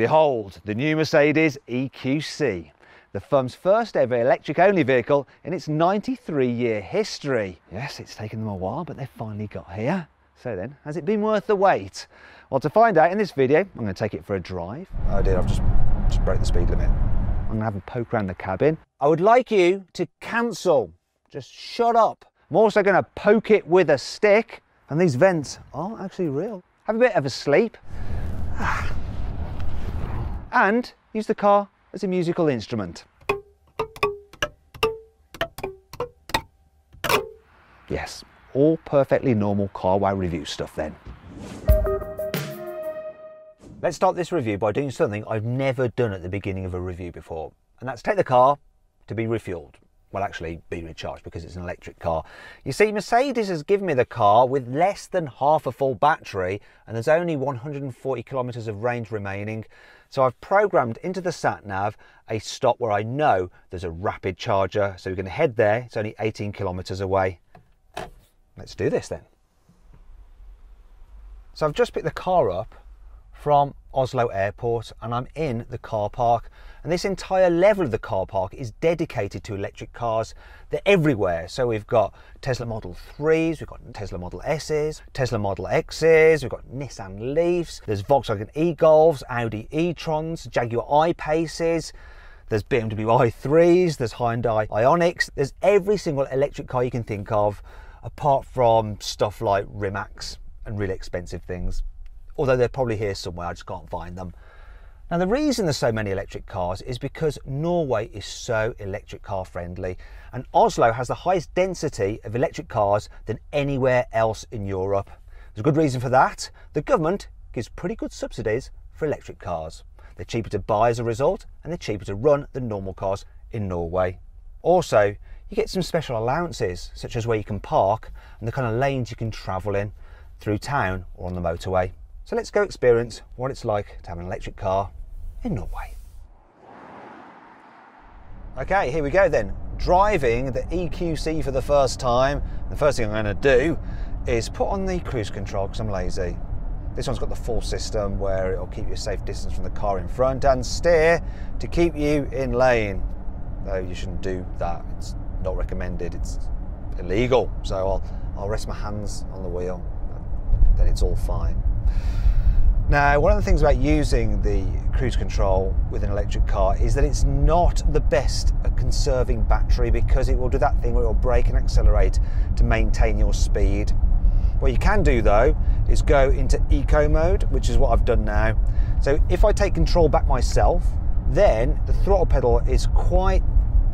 Behold, the new Mercedes EQC, the firm's first ever electric-only vehicle in its 93-year history. Yes, it's taken them a while, but they've finally got here. So then, has it been worth the wait? Well, to find out in this video, I'm going to take it for a drive. Oh dear, I've just broke the speed limit. I'm going to have a poke around the cabin. I would like you to cancel. Just shut up. I'm also going to poke it with a stick. And these vents are actually real. Have a bit of a sleep. And use the car as a musical instrument. Yes, all perfectly normal carwow review stuff then. Let's start this review by doing something I've never done at the beginning of a review before, and that's take the car to be refueled. Well, actually be recharged because it's an electric car. You see, Mercedes has given me the car with less than half a full battery, and there's only 140 kilometers of range remaining. So I've programmed into the sat nav a stop where I know there's a rapid charger. So we're going to head there. It's only 18 kilometers away. Let's do this then. So I've just picked the car up from Oslo Airport and I'm in the car park, and this entire level of the car park is dedicated to electric cars. They're everywhere. So we've got Tesla Model 3s, we've got Tesla Model S's, Tesla Model X's, we've got Nissan Leafs, there's Volkswagen e-Golfs, Audi e-trons, Jaguar I-Paces, there's BMW i3s, there's Hyundai Ioniqs, there's every single electric car you can think of, apart from stuff like Rimacs and really expensive things. Although they're probably here somewhere, I just can't find them. Now, the reason there's so many electric cars is because Norway is so electric car friendly, and Oslo has the highest density of electric cars than anywhere else in Europe. There's a good reason for that. The government gives pretty good subsidies for electric cars. They're cheaper to buy as a result, and they're cheaper to run than normal cars in Norway. Also, you get some special allowances, such as where you can park and the kind of lanes you can travel in through town or on the motorway. So let's go experience what it's like to have an electric car in Norway. Okay, here we go then. Driving the EQC for the first time. The first thing I'm going to do is put on the cruise control because I'm lazy. This one's got the full system where it'll keep you a safe distance from the car in front and steer to keep you in lane. Though you shouldn't do that. It's not recommended. It's illegal. So I'll rest my hands on the wheel. Then it's all fine. Now, one of the things about using the cruise control with an electric car is that it's not the best at conserving battery, because it will do that thing where it will brake and accelerate to maintain your speed. What you can do though is go into eco mode, which is what I've done now. So if I take control back myself, then the throttle pedal is quite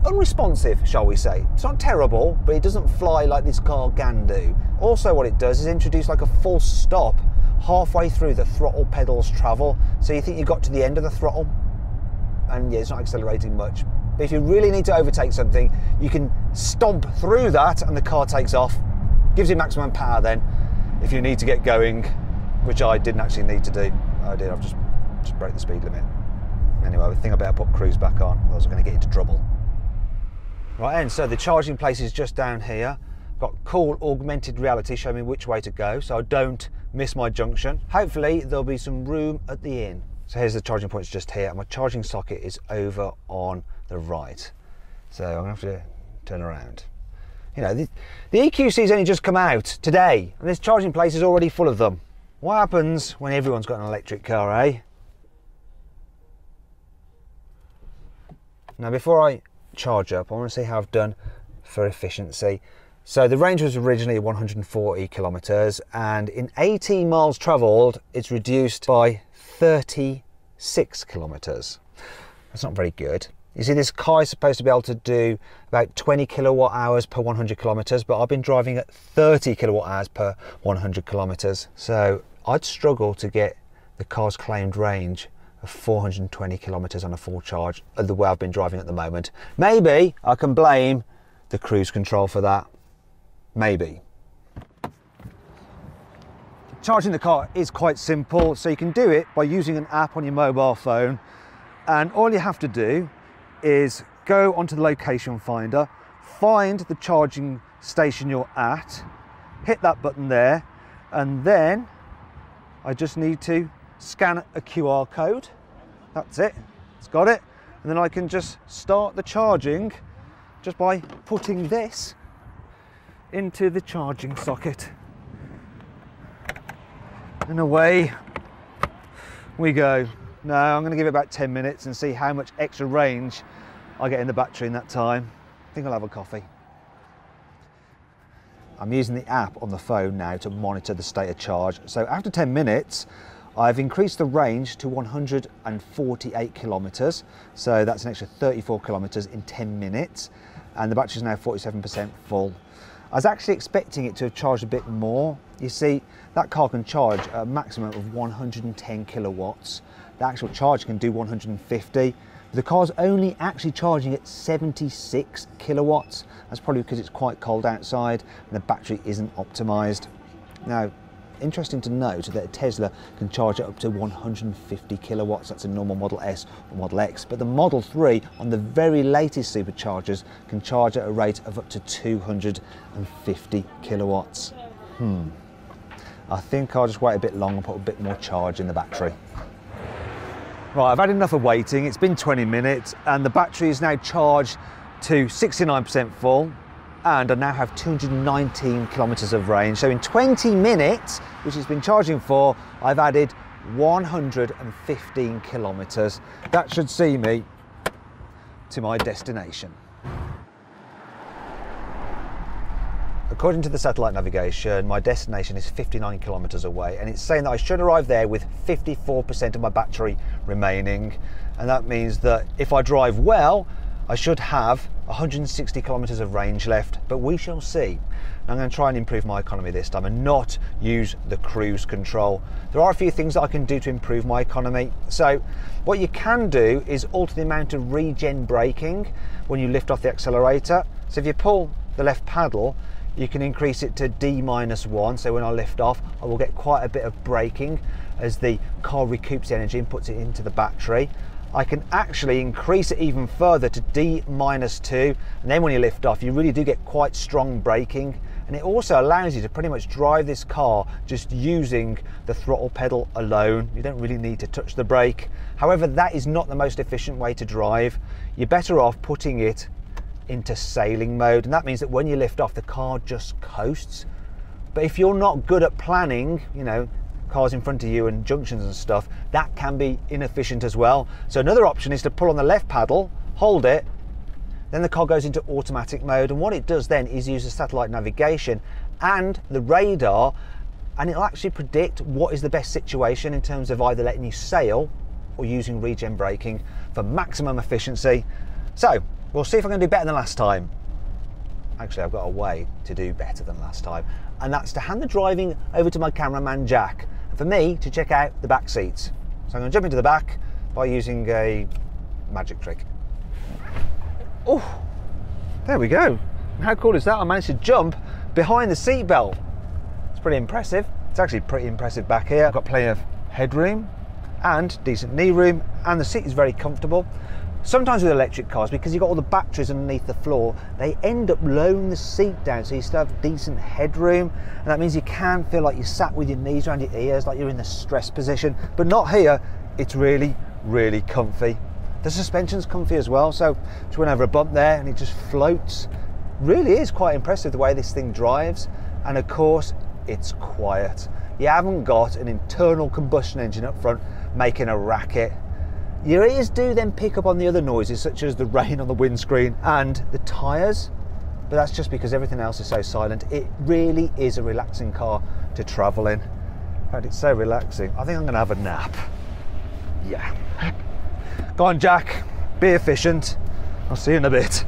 unresponsive, shall we say. It's not terrible, but it doesn't fly like this car can do. Also, what it does is introduce like a full stop halfway through the throttle pedal's travel. So you think you got to the end of the throttle, and yeah, it's not accelerating much. But if you really need to overtake something, you can stomp through that and the car takes off. Gives you maximum power then, if you need to get going, which I didn't actually need to do. I did, I've just broke the speed limit. Anyway, I think I better put cruise back on, or else I'm going to get into trouble. Right, and so the charging place is just down here. Got cool augmented reality showing me which way to go, so I don't miss my junction. Hopefully there'll be some room at the inn. So here's the charging points just here, and my charging socket is over on the right. So I'm gonna have to turn around. You know, the EQC's only just come out today, and this charging place is already full of them. What happens when everyone's got an electric car, eh? Now, before I charge up, I want to see how I've done for efficiency. So the range was originally 140 kilometers, and in 18 miles traveled, it's reduced by 36 kilometers. That's not very good. You see, this car is supposed to be able to do about 20 kilowatt hours per 100 kilometers, but I've been driving at 30 kilowatt hours per 100 kilometers. So I'd struggle to get the car's claimed range of 420 kilometers on a full charge the way I've been driving at the moment. Maybe I can blame the cruise control for that. Maybe. Charging the car is quite simple, so you can do it by using an app on your mobile phone, and all you have to do is go onto the location finder, find the charging station you're at, hit that button there, and then I just need to scan a QR code, That's it, it's got it. And then I can just start the charging just by putting this into the charging socket. And away we go. Now I'm going to give it about 10 minutes and see how much extra range I get in the battery in that time. I think I'll have a coffee. I'm using the app on the phone now to monitor the state of charge. So after 10 minutes, I've increased the range to 148 kilometers. So that's an extra 34 kilometers in 10 minutes. And the battery is now 47% full. I was actually expecting it to have charged a bit more. You see, that car can charge a maximum of 110 kilowatts. The actual charge can do 150. The car's only actually charging at 76 kilowatts. That's probably because it's quite cold outside and the battery isn't optimized. Now, interesting to note that a Tesla can charge it up to 150 kilowatts. That's a normal Model S or Model X. But the Model 3 on the very latest superchargers can charge at a rate of up to 250 kilowatts. I think I'll just wait a bit long and put a bit more charge in the battery. Right, I've had enough of waiting. It's been 20 minutes and the battery is now charged to 69% full and I now have 219 kilometers of range. So in 20 minutes, which it's been charging for, I've added 115 kilometers. That should see me to my destination. According to the satellite navigation, my destination is 59 kilometers away, and it's saying that I should arrive there with 54% of my battery remaining. And that means that if I drive well, I should have 160 kilometers of range left, but we shall see. I'm going to try and improve my economy this time and not use the cruise control. There are a few things that I can do to improve my economy. So what you can do is alter the amount of regen braking when you lift off the accelerator. So if you pull the left paddle, you can increase it to D-1, so when I lift off, I will get quite a bit of braking as the car recoups the energy and puts it into the battery. I can actually increase it even further to D-2, and then when you lift off, you really do get quite strong braking. And it also allows you to pretty much drive this car just using the throttle pedal alone. You don't really need to touch the brake. However, that is not the most efficient way to drive. You're better off putting it into sailing mode, and that means that when you lift off, the car just coasts. But if you're not good at planning, you know, cars in front of you and junctions and stuff, that can be inefficient as well. So another option is to pull on the left paddle, hold it, then the car goes into automatic mode, and what it does then is use the satellite navigation and the radar, and it'll actually predict what is the best situation in terms of either letting you sail or using regen braking for maximum efficiency. So we'll see if I can do better than last time. Actually, I've got a way to do better than last time, and that's to hand the driving over to my cameraman Jack, and for me to check out the back seats. So I'm going to jump into the back by using a magic trick. Oh, there we go. How cool is that? I managed to jump behind the seat belt. It's pretty impressive. It's actually pretty impressive back here. I've got plenty of headroom and decent knee room, and the seat is very comfortable. Sometimes with electric cars, because you've got all the batteries underneath the floor, they end up lowering the seat down so you still have decent headroom, and that means you can feel like you're sat with your knees around your ears, like you're in the stress position, but not here. It's really, really comfy. The suspension's comfy as well, so just went over a bump there and it just floats. Really is quite impressive the way this thing drives, and of course it's quiet. You haven't got an internal combustion engine up front making a racket. Your ears do then pick up on the other noises, such as the rain on the windscreen and the tyres, but that's just because everything else is so silent. It really is a relaxing car to travel in. In fact, it's so relaxing, I think I'm going to have a nap. Yeah. Go on, Jack, be efficient. I'll see you in a bit.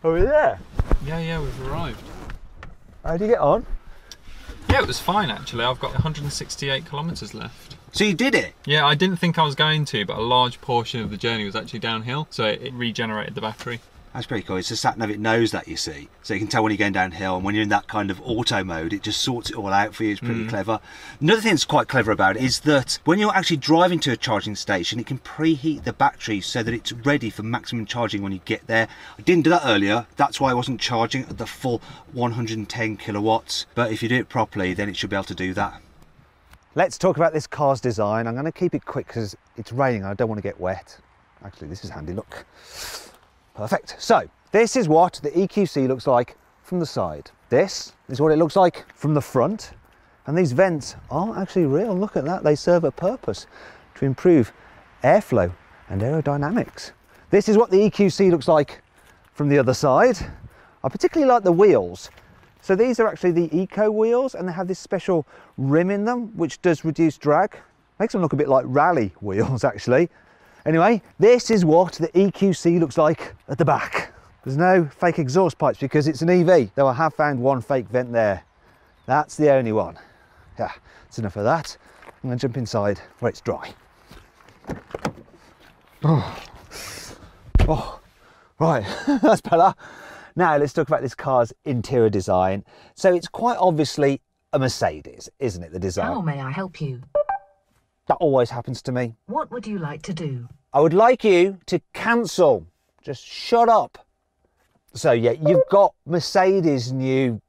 Oh, we're there? Yeah, we've arrived. How did you get on? Yeah, it was fine actually. I've got 168 kilometres left. So you did it? Yeah, I didn't think I was going to, but a large portion of the journey was actually downhill, so it regenerated the battery. That's pretty cool. It's a sat nav, it knows that, you see. So you can tell when you're going downhill, and when you're in that kind of auto mode, it just sorts it all out for you. It's pretty clever. Another thing that's quite clever about it is that when you're actually driving to a charging station, it can preheat the battery so that it's ready for maximum charging when you get there. I didn't do that earlier. That's why I wasn't charging at the full 110 kilowatts. But if you do it properly, then it should be able to do that. Let's talk about this car's design. I'm going to keep it quick because it's raining and I don't want to get wet. Actually, this is handy, look. Perfect. So this is what the EQC looks like from the side. This is what it looks like from the front. And these vents are actually real. Look at that. They serve a purpose to improve airflow and aerodynamics. This is what the EQC looks like from the other side. I particularly like the wheels. So these are actually the Eco wheels, and they have this special rim in them, which does reduce drag. Makes them look a bit like rally wheels, actually. Anyway, this is what the EQC looks like at the back. There's no fake exhaust pipes because it's an EV, though I have found one fake vent there. That's the only one. Yeah, that's enough of that. I'm going to jump inside where it's dry. Oh, right, that's better. Now let's talk about this car's interior design. So it's quite obviously a Mercedes, isn't it, the design? How may I help you? That always happens to me. What would you like to do? I would like you to cancel. Just shut up. So yeah, you've got Mercedes' new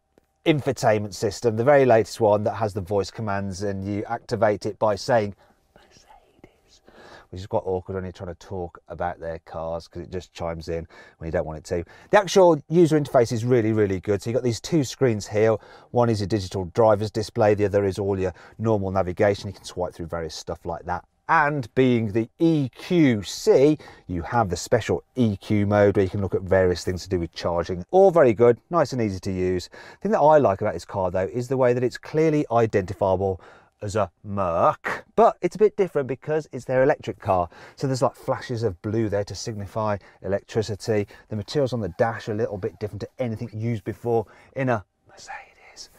infotainment system, the very latest one that has the voice commands, and you activate it by saying Mercedes, which is quite awkward when you're trying to talk about their cars because it just chimes in when you don't want it to. The actual user interface is really, really good. So you've got these two screens here. One is your digital driver's display. The other is all your normal navigation. You can swipe through various stuff like that. And being the EQC, you have the special EQ mode where you can look at various things to do with charging. All very good, nice and easy to use. The thing that I like about this car though is the way that it's clearly identifiable as a Merc, but it's a bit different because it's their electric car. So there's like flashes of blue there to signify electricity. The materials on the dash are a little bit different to anything used before in a Mercedes.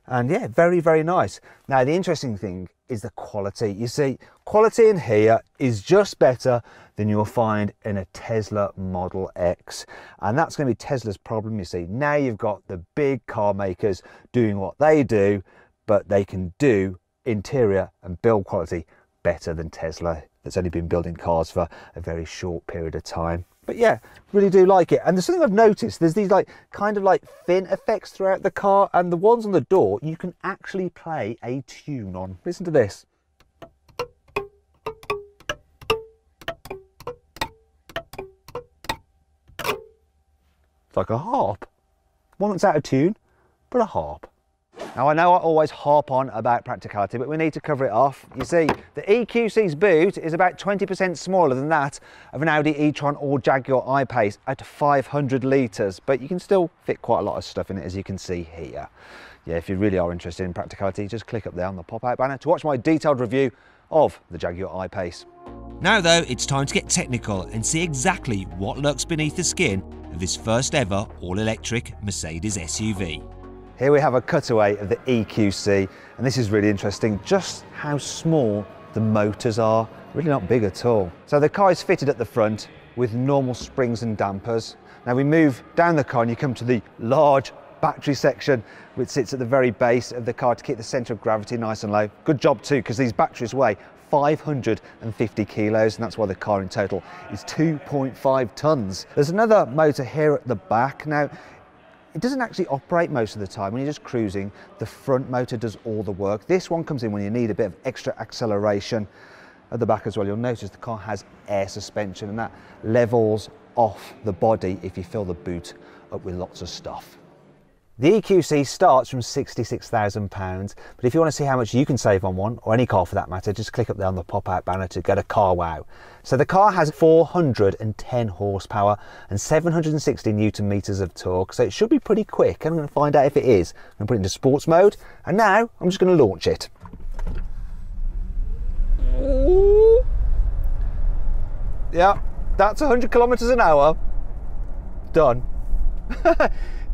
And yeah, very, very nice. Now, the interesting thing is the quality. You see, quality in here is just better than you'll find in a Tesla Model X. And that's going to be Tesla's problem, you see. Now you've got the big car makers doing what they do, but they can do interior and build quality better than Tesla, that's only been building cars for a very short period of time. But yeah, really do like it. And there's something I've noticed, there's these like kind of like fin effects throughout the car, and the ones on the door you can actually play a tune on. Listen to this. It's like a harp. One that's out of tune, but a harp. Now, I know I always harp on about practicality, but we need to cover it off. You see, the EQC's boot is about 20% smaller than that of an Audi e-tron or Jaguar I-Pace at 500 litres, but you can still fit quite a lot of stuff in it, as you can see here. Yeah, if you really are interested in practicality, just click up there on the pop-out banner to watch my detailed review of the Jaguar I-Pace. Now though, it's time to get technical and see exactly what lurks beneath the skin of this first ever all-electric Mercedes SUV. Here we have a cutaway of the EQC, and this is really interesting, just how small the motors are. Really not big at all. So the car is fitted at the front with normal springs and dampers. Now we move down the car and you come to the large battery section, which sits at the very base of the car to keep the centre of gravity nice and low. Good job too, because these batteries weigh 550 kilos, and that's why the car in total is 2.5 tons. There's another motor here at the back. Now, it doesn't actually operate most of the time. When you're just cruising, the front motor does all the work. This one comes in when you need a bit of extra acceleration. At the back as well, you'll notice the car has air suspension, and that levels off the body if you fill the boot up with lots of stuff. The EQC starts from £66,000, but if you want to see how much you can save on one, or any car for that matter, just click up there on the pop-out banner to go to carwow. So the car has 410 horsepower and 760 newton meters of torque, so it should be pretty quick. I'm going to find out if it is. I'm going to put it into sports mode, and now I'm just going to launch it. Yeah, that's 100 kilometers an hour. Done.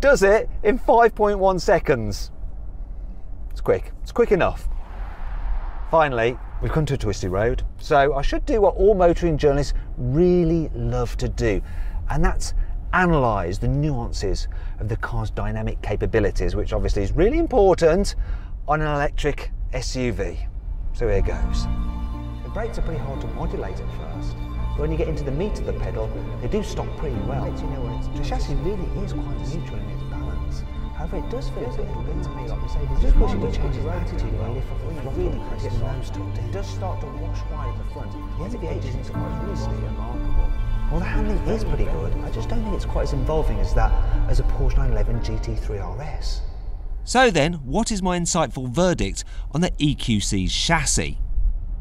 Does it in 5.1 seconds. It's quick enough. Finally, we've come to a twisty road, so I should do what all motoring journalists really love to do, and that's analyse the nuances of the car's dynamic capabilities, which obviously is really important on an electric SUV. So here goes. The brakes are pretty hard to modulate at first, but when you get into the meat of the pedal, they do stop pretty well. The chassis really is quite neutral in its balance. However, it does feel a bit to me like Mercedes just pushing to change its attitude when you really get the nose tilted. It does start to wash wide at the front. The NVH isn't quite really remarkable. Well, the handling is pretty good. I just don't think it's quite as involving as that as a Porsche 911 GT3 RS. So then, what is my insightful verdict on the EQC's chassis?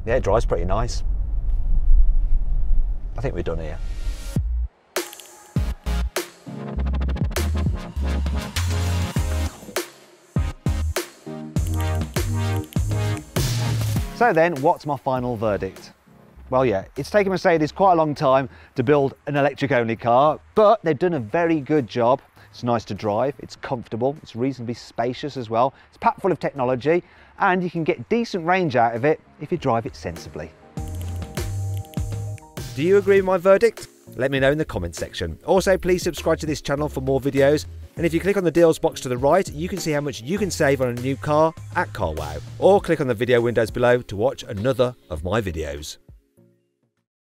Yeah, it drives pretty nice. I think we're done here. So then, what's my final verdict? Well, yeah, it's taken Mercedes quite a long time to build an electric-only car, but they've done a very good job. It's nice to drive, it's comfortable, it's reasonably spacious as well. It's packed full of technology, and you can get decent range out of it if you drive it sensibly. Do you agree with my verdict? Let me know in the comments section. Also, please subscribe to this channel for more videos. And if you click on the deals box to the right, you can see how much you can save on a new car at CarWow. Or click on the video windows below to watch another of my videos.